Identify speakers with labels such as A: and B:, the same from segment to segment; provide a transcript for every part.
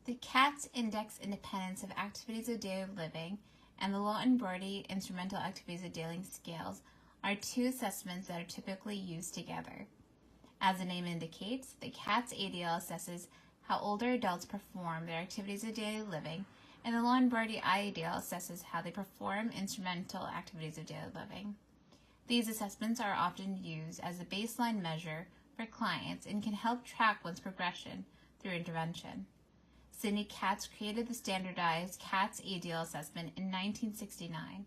A: The Katz Index Independence of Activities of Daily Living and the Lawton-Brody Instrumental Activities of Daily Scales are two assessments that are typically used together. As the name indicates, the Katz ADL assesses how older adults perform their activities of daily living, and the Lawton-Brody IADL assesses how they perform instrumental activities of daily living. These assessments are often used as a baseline measure for clients and can help track one's progression through intervention. Sidney Katz created the standardized Katz ADL assessment in 1969.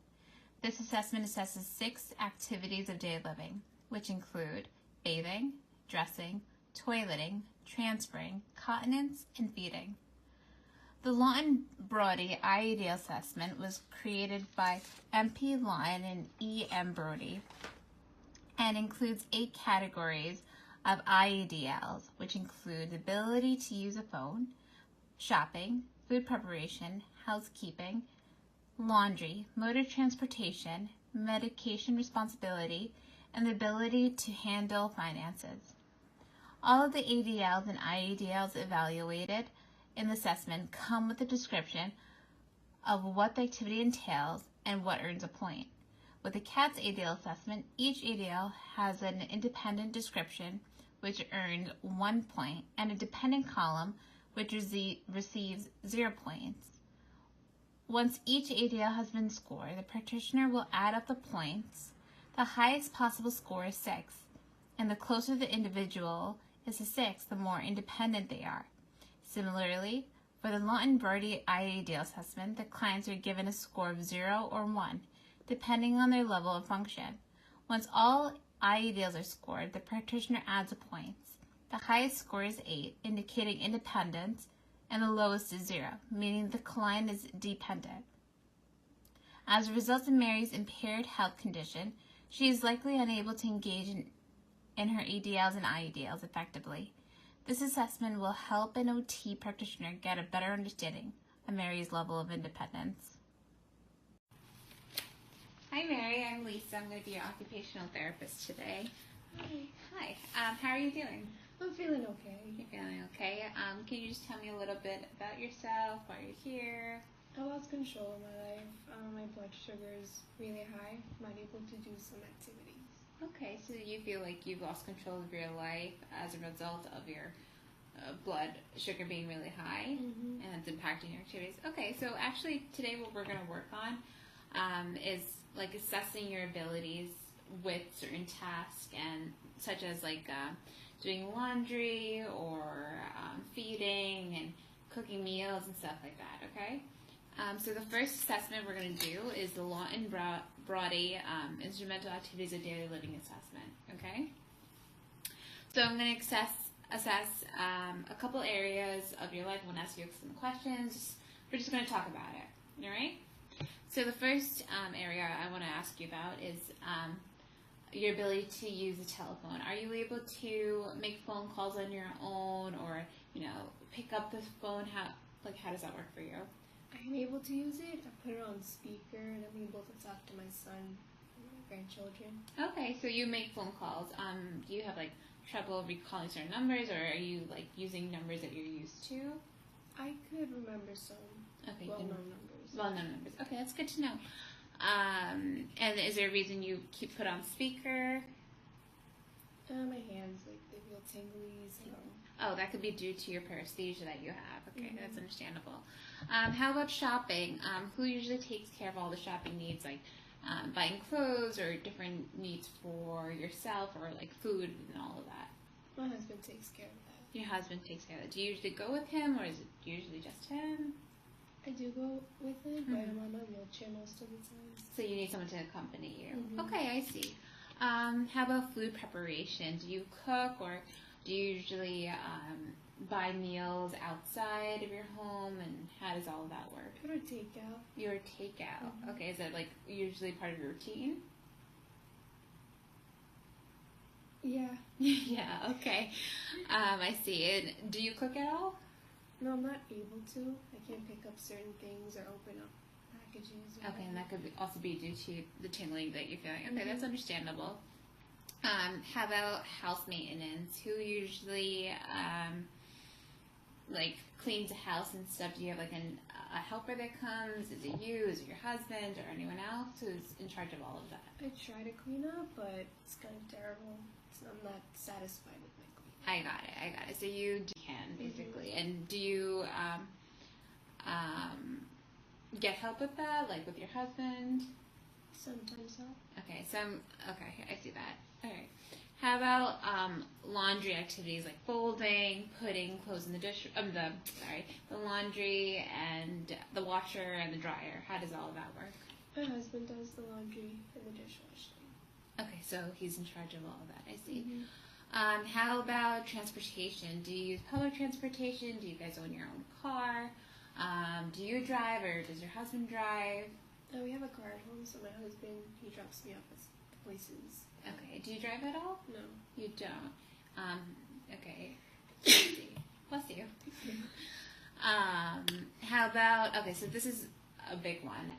A: This assessment assesses 6 activities of daily living, which include bathing, dressing, toileting, transferring, continence, and feeding. The Lawton-Brody IADL assessment was created by M.P. Lawton and E.M. Brody and includes 8 categories of IADLs, which include the ability to use a phone, shopping, food preparation, housekeeping, laundry, motor transportation, medication responsibility, and the ability to handle finances. All of the ADLs and IADLs evaluated in the assessment come with a description of what the activity entails and what earns a point. With the Katz ADL assessment, each ADL has an independent description which earns 1 point and a dependent column which receives 0 points. Once each ADL has been scored, the practitioner will add up the points. The highest possible score is 6, and the closer the individual is to 6, the more independent they are. Similarly, for the Lawton-Brody IADL assessment, the clients are given a score of 0 or 1, depending on their level of function. Once all IADLs are scored, the practitioner adds the points. The highest score is 8, indicating independence, and the lowest is 0, meaning the client is dependent. As a result of Mary's impaired health condition, she is likely unable to engage in her ADLs and IADLs effectively. This assessment will help an OT practitioner get a better understanding of Mary's level of independence. Hi Mary, I'm Lisa. I'm going to be your occupational therapist today. Hi. How are you doing?
B: I'm feeling okay.
A: You're feeling okay. Can you just tell me a little bit about yourself, why you're here?
B: I lost control of my life. My blood sugar is really high. I'm not able to do some activities.
A: Okay, so you feel like you've lost control of your life as a result of your blood sugar being really high, and it's impacting your activities. Okay, so actually today what we're going to work on is like assessing your abilities with certain tasks, and such as like doing laundry or feeding and cooking meals and stuff like that, okay? So the first assessment we're going to do is the Lawton-Brody Instrumental Activities of Daily Living assessment, okay? So I'm going to assess a couple areas of your life. I'm going to ask you some questions. We're just going to talk about it, all right? So the first area I want to ask you about is your ability to use a telephone. Are you able to make phone calls on your own, or pick up the phone? How does that work for you?
B: I'm able to use it. I put it on speaker, and I'm able to talk to my son and my grandchildren.
A: Okay, so you make phone calls. Do you have trouble recalling certain numbers, or are you using numbers that you're used to?
B: I could remember some well-known numbers.
A: Well-known numbers. Okay, that's good to know. And is there a reason you keep put on speaker?
B: My hands, they feel tingly. So.
A: Oh, that could be due to your paresthesia that you have. Okay, that's understandable. How about shopping? Who usually takes care of all the shopping needs, like buying clothes or different needs for yourself, or food and all of that?
B: My husband takes care of that.
A: Your husband takes care of that. Do you usually go with him, or is it usually just him?
B: I do go with him, but I'm on my wheelchair most of the time.
A: So you need someone to accompany you. Okay, I see. How about food preparation? Do you cook, or do you usually buy meals outside of your home, and how does all of that work?
B: I order takeout.
A: You order takeout. Okay, is that usually part of your routine?
B: Yeah.
A: Yeah, okay. I see. And do you cook at all?
B: No, I'm not able to. I can't pick up certain things or open up packages.
A: Okay, and that could also be due to the tingling that you're feeling. Okay, that's understandable. How about house maintenance? Who usually like cleans the house and stuff, do you have like a helper that comes? Is it you? Is it your husband or anyone else who's in charge of all of that?
B: I try to clean up, but it's kind of terrible. I'm not satisfied with my cleaning.
A: I got it. So you can basically, and do you get help with that, like with your husband?
B: Sometimes so.
A: Okay, okay, I see that. All right. How about laundry activities like folding, putting clothes in the the laundry and the washer and the dryer? How does all of that work?
B: My husband does the laundry and the dishwashing.
A: Okay, so he's in charge of all of that. I see.
B: Mm-hmm.
A: How about transportation? Do you use public transportation? Do you guys own your own car? Do you drive or does your husband drive?
B: No, we have a car at home, so my husband, he drops me off at places.
A: Okay. Do you drive at all?
B: No.
A: You don't. Okay. Bless you. How about, okay, so this is a big one.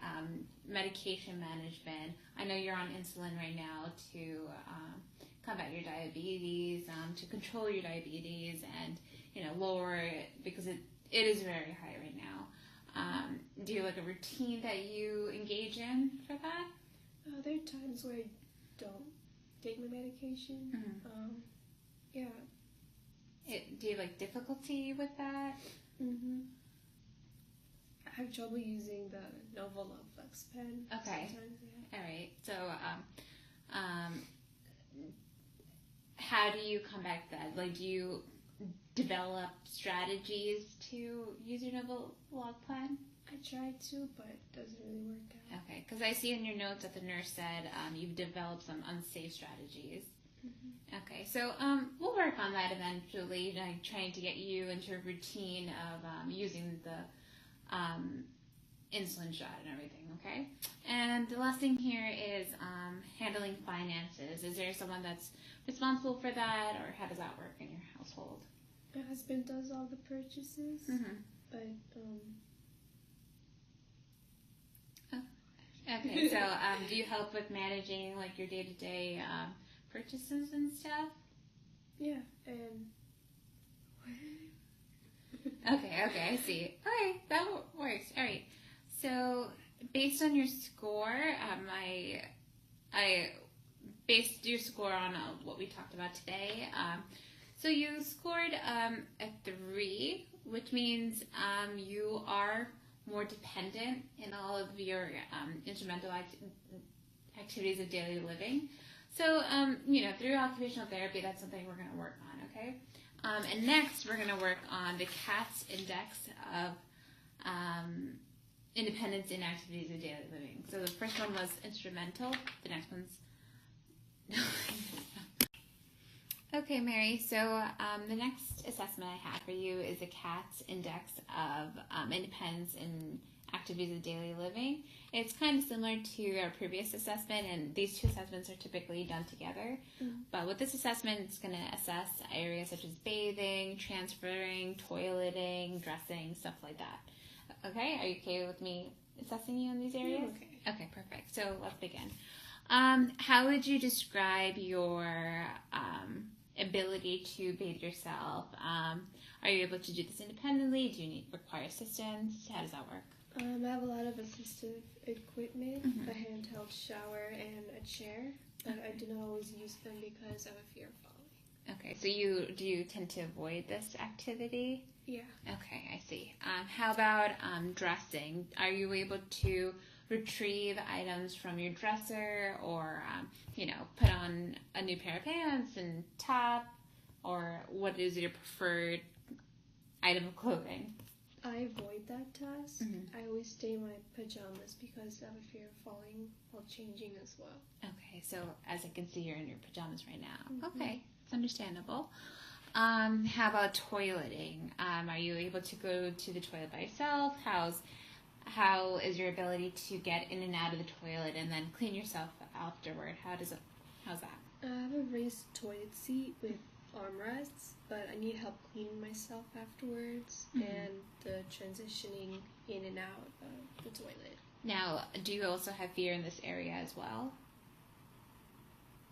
A: Medication management. I know you're on insulin right now to combat your diabetes, to control your diabetes and, lower it because it is very high right now. Do you have like a routine that you engage in for that?
B: There are times where I don't take my medication.
A: Mm-hmm.
B: Yeah.
A: Do you have like difficulty with that?
B: Mm-hmm. I have trouble using the Novo Love Flex pen.
A: Okay.
B: Sometimes, yeah.
A: All right. So, how do you combat that? Like, do you develop strategies to use your Novo Log plan?
B: I try to, but it doesn't really work out.
A: Okay, because I see in your notes that the nurse said you've developed some unsafe strategies.
B: Mm-hmm.
A: Okay, so we'll work on that eventually, trying to get you into a routine of using the insulin shot and everything, okay? And the last thing here is handling finances. Is there someone that's responsible for that, or how does that work in your household?
B: My husband does all the purchases, but
A: Okay, so do you help with managing like your day-to-day purchases and stuff?
B: yeah, and
A: Okay, I see. All right, that works. All right, so based on your score, I based your score on what we talked about today. So you scored a 3, which means you are more dependent in all of your instrumental activities of daily living. So, through occupational therapy, that's something we're going to work on, okay? And next, we're going to work on the Katz index of independence in activities of daily living. So the first one was instrumental. The next one's... Okay, Mary, so the next assessment I have for you is the Katz Index of Independence in Activities of Daily Living. It's kind of similar to our previous assessment, and these two assessments are typically done together. But with this assessment, it's going to assess areas such as bathing, transferring, toileting, dressing, stuff like that. Okay, are you okay with me assessing you in these areas?
B: Yeah, okay.
A: Okay, perfect. So let's begin. How would you describe your ability to bathe yourself? Are you able to do this independently? Do you require assistance? How does that work?
B: I have a lot of assistive equipment, a handheld shower and a chair, but I do not always use them because I have a fear of falling.
A: Okay, so do you tend to avoid this activity?
B: Yeah.
A: Okay, I see. How about dressing? Are you able to retrieve items from your dresser or, put on a new pair of pants and top? Or what is your preferred item of clothing?
B: I avoid that task. I always stay in my pajamas because I have a fear of falling while changing as well.
A: Okay, so as I can see, you're in your pajamas right now. Okay, it's understandable. How about toileting? Are you able to go to the toilet by yourself? How is your ability to get in and out of the toilet and then clean yourself afterward? How's that?
B: I have a raised toilet seat with armrests, but I need help cleaning myself afterwards and the transitioning in and out of the toilet.
A: Now, do you also have fear in this area as well?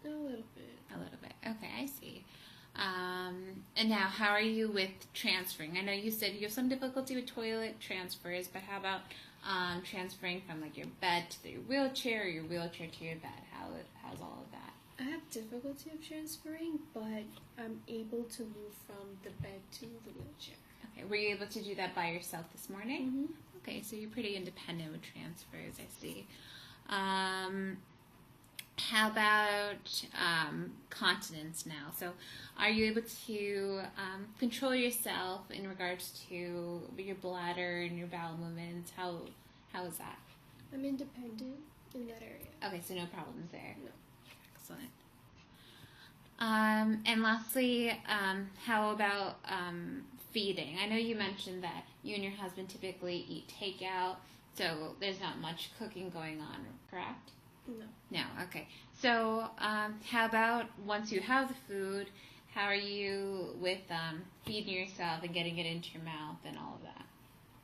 B: A little bit.
A: A little bit. Okay, I see. And now, how are you with transferring? I know you said you have some difficulty with toilet transfers, but how about transferring from like your bed to your wheelchair, or your wheelchair to your bed? How's all of that?
B: I have difficulty of transferring, but I'm able to move from the bed to the wheelchair.
A: Okay, were you able to do that by yourself this morning?
B: Mm-hmm.
A: Okay, so you're pretty independent with transfers, I see. How about continence now? So are you able to control yourself in regards to your bladder and your bowel movements? How is that?
B: I'm independent in that area.
A: Okay, so no problems there.
B: No.
A: Excellent. And lastly, how about feeding? I know you mentioned that you and your husband typically eat takeout, so there's not much cooking going on, correct?
B: No.
A: No, okay. So how about once you have the food, how are you with feeding yourself and getting it into your mouth and all of that?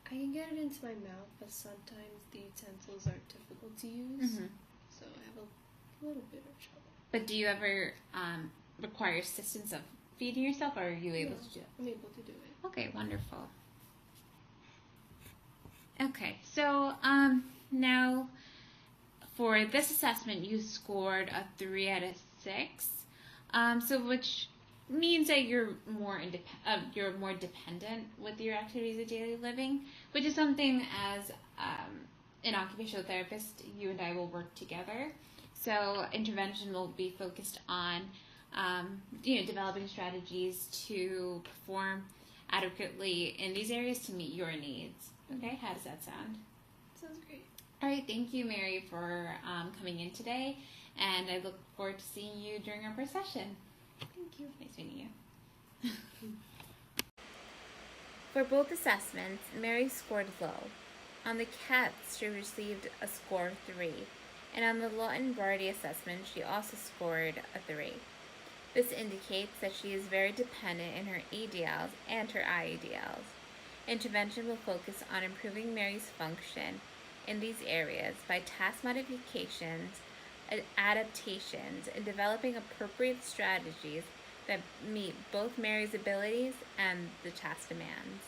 B: I can get it into my mouth, but sometimes the utensils are difficult to use,
A: Mm-hmm.
B: so I have a little bit of trouble.
A: But do you ever require assistance of feeding yourself, or are you able to do it?
B: I'm able to do it.
A: Okay, wonderful. Okay, so now for this assessment, you scored a 3 out of 6, so which means that you're more dependent with your activities of daily living, which is something as an occupational therapist, you and I will work together. So intervention will be focused on developing strategies to perform adequately in these areas to meet your needs. Okay, how does that sound?
B: Sounds great.
A: All right, thank you, Mary, for coming in today, and I look forward to seeing you during our first session.
B: Thank you.
A: Nice meeting you. For both assessments, Mary scored low. On the Katz, she received a score of 3, and on the Lawton-Brody assessment, she also scored a 3. This indicates that she is very dependent in her EDLs and her IEDLs. Intervention will focus on improving Mary's function in these areas by task modifications, adaptations, and developing appropriate strategies that meet both Mary's abilities and the task demands.